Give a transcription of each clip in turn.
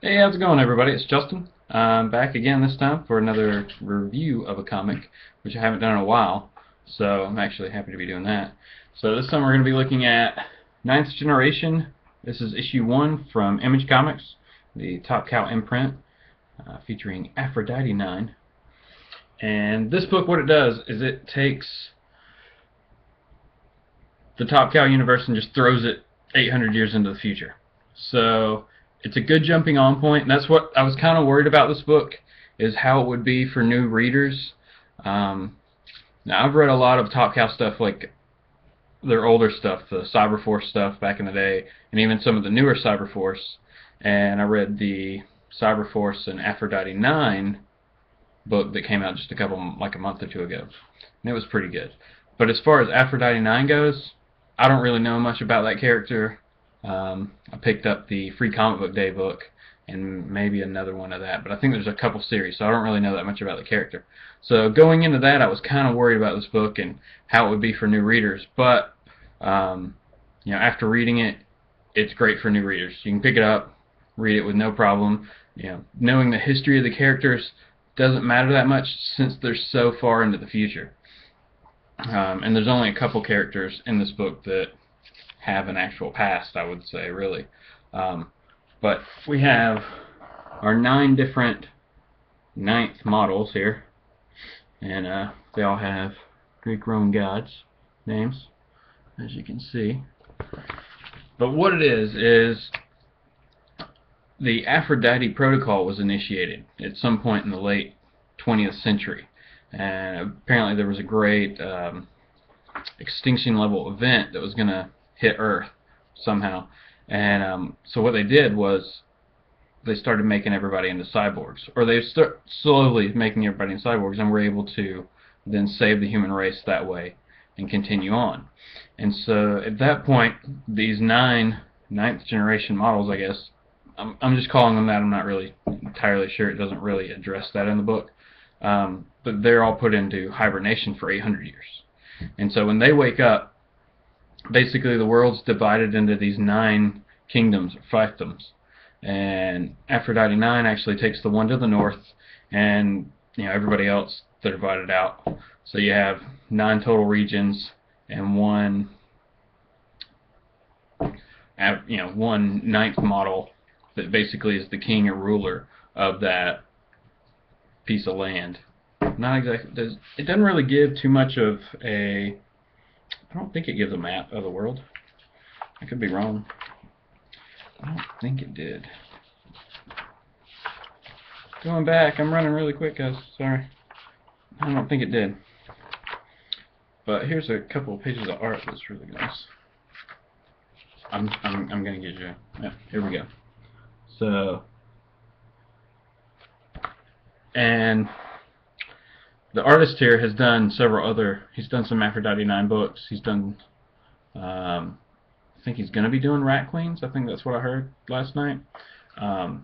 Hey, how's it going, everybody? It's Justin. I'm back again this time for another review of a comic, which I haven't done in a while, so I'm actually happy to be doing that. So this time we're going to be looking at IXth Generation. This is issue 1 from Image Comics, the Top Cow imprint, featuring Aphrodite 9. And this book, what it does is it takes the Top Cow universe and just throws it 800 years into the future. So it's a good jumping on point, and that's what I was kind of worried about this book, is how it would be for new readers. Now I've read a lot of Top Cow stuff, like their older stuff, the Cyberforce stuff back in the day, and even some of the newer Cyberforce. And I read the Cyberforce and Aphrodite 9 book that came out just like a month or two ago, and it was pretty good. But as far as Aphrodite 9 goes, I don't really know much about that character. I picked up the Free Comic Book Day book and maybe another one of that, but I think there's a couple series, so I don't really know that much about the character. So going into that, I was kind of worried about this book and how it would be for new readers, but after reading it, it's great for new readers. You can pick it up, read it with no problem. Knowing the history of the characters doesn't matter that much since they're so far into the future. And there's only a couple characters in this book that have an actual past, I would say, really. But we have our 9 different IXth models here, and they all have Greek Roman gods names, as you can see. But what it is the Aphrodite Protocol was initiated at some point in the late 20th century, and apparently there was a great extinction level event that was going to hit Earth somehow. And so what they did was they started making everybody into cyborgs, or they start slowly making everybody into cyborgs, and were able to then save the human race that way and continue on. And so at that point, these 9 IXth Generation models, I guess, I'm just calling them that. I'm not really entirely sure. It doesn't really address that in the book. But they're all put into hibernation for 800 years. And so when they wake up, basically the world's divided into these 9 kingdoms, or fiefdoms. And Aphrodite 9 actually takes the one to the north, and everybody else, they're divided out. So you have 9 total regions and one IXth model that basically is the king or ruler of that piece of land. Not exactly. It doesn't really give too much of a. I don't think it gives a map of the world. I could be wrong. I don't think it did. Going back, I'm running really quick, guys. Sorry. I don't think it did. But here's a couple of pages of art that's really nice. I'm gonna get you. Yeah, here we go. So, and the artist here has done several other. He's done some Aphrodite 9 books. He's done. I think he's going to be doing Rat Queens. I think that's what I heard last night, or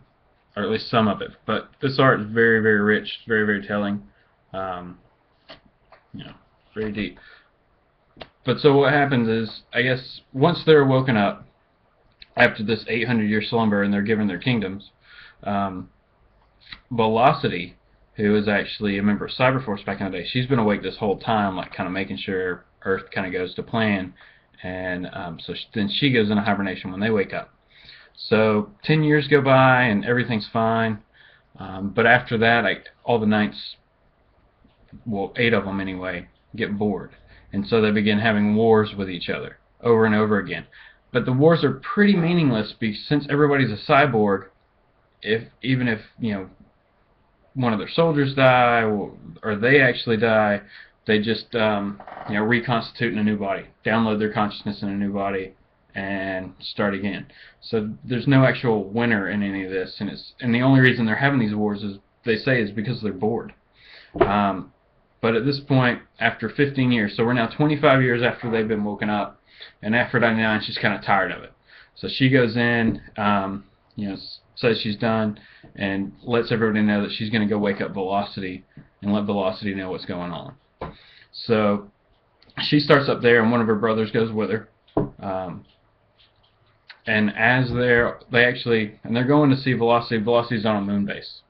at least some of it. But this art is very, very rich, very, very telling. Very deep. But so what happens is, I guess, once they're woken up after this 800-year slumber and they're given their kingdoms, Velocity, who is actually a member of Cyberforce back in the day, she's been awake this whole time, like kind of making sure Earth kind of goes to plan, and then she goes into hibernation when they wake up. So 10 years go by and everything's fine, but after that, all the IXths, well, 8 of them anyway, get bored, and so they begin having wars with each other over and over again. But the wars are pretty meaningless since everybody's a cyborg. Even if one of their soldiers die or they actually die, they just reconstitute in a new body, download their consciousness in a new body, and start again. So there's no actual winner in any of this, and the only reason they're having these wars is because they're bored. But at this point, after 15 years, so we're now 25 years after they've been woken up, and Aphrodite 9, she's kind of tired of it. So she goes in, says she's done, and lets everybody know that she's going to go wake up Velocity and let Velocity know what's going on. So she starts up there, and one of her brothers goes with her and as they're going to see Velocity. Velocity's on a moon base.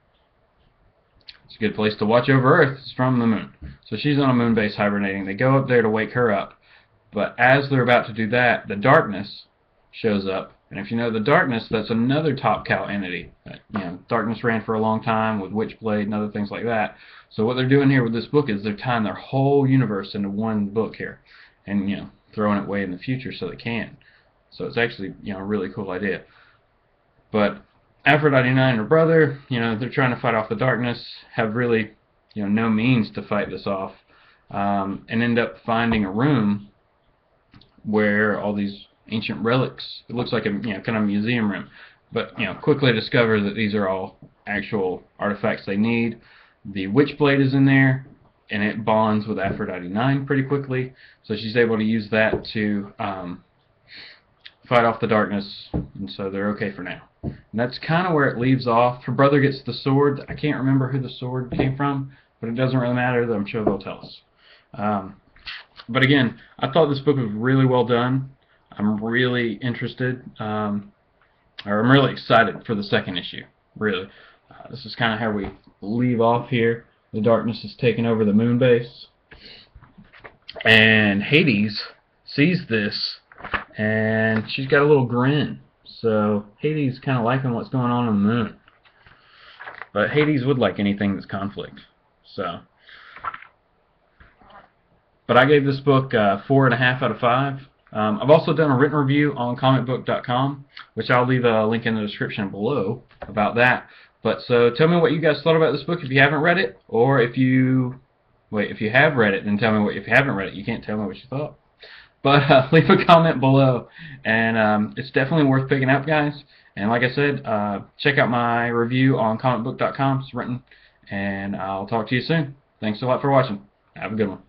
It's a good place to watch over Earth. It's from the moon. So she's on a moon base hibernating. They go up there to wake her up. But as they're about to do that, the darkness shows up. And if you know the darkness, that's another Top Cow entity. Darkness ran for a long time with Witchblade and other things like that. So what they're doing here with this book is they're tying their whole universe into one book here, and throwing it way in the future so they can. So it's actually a really cool idea. But Aphrodite 9 and her brother, they're trying to fight off the darkness, have really no means to fight this off, and end up finding a room where all these ancient relics, it looks like a kind of museum room, but quickly discover that these are all actual artifacts they need. The Witchblade is in there, and it bonds with Aphrodite 9 pretty quickly, so she's able to use that to fight off the darkness, and so they're okay for now. And that's kind of where it leaves off. Her brother gets the sword. I can't remember who the sword came from, but it doesn't really matter. I'm sure they'll tell us. But again, I thought this book was really well done. I'm really interested, or I'm really excited for the second issue, really. This is kind of how we leave off here. The darkness is taking over the moon base, and Hades sees this, and she's got a little grin. So Hades kind of liking what's going on the moon. But Hades would like anything that's conflict. So, but I gave this book 4.5 out of 5. I've also done a written review on comicbook.com, which I'll leave a link in the description below about that. But so tell me what you guys thought about this book if you haven't read it, or if you have read it, then tell me if you haven't read it. You can't tell me what you thought. But leave a comment below, and it's definitely worth picking up, guys. And like I said, check out my review on comicbook.com. It's written, and I'll talk to you soon. Thanks a lot for watching. Have a good one.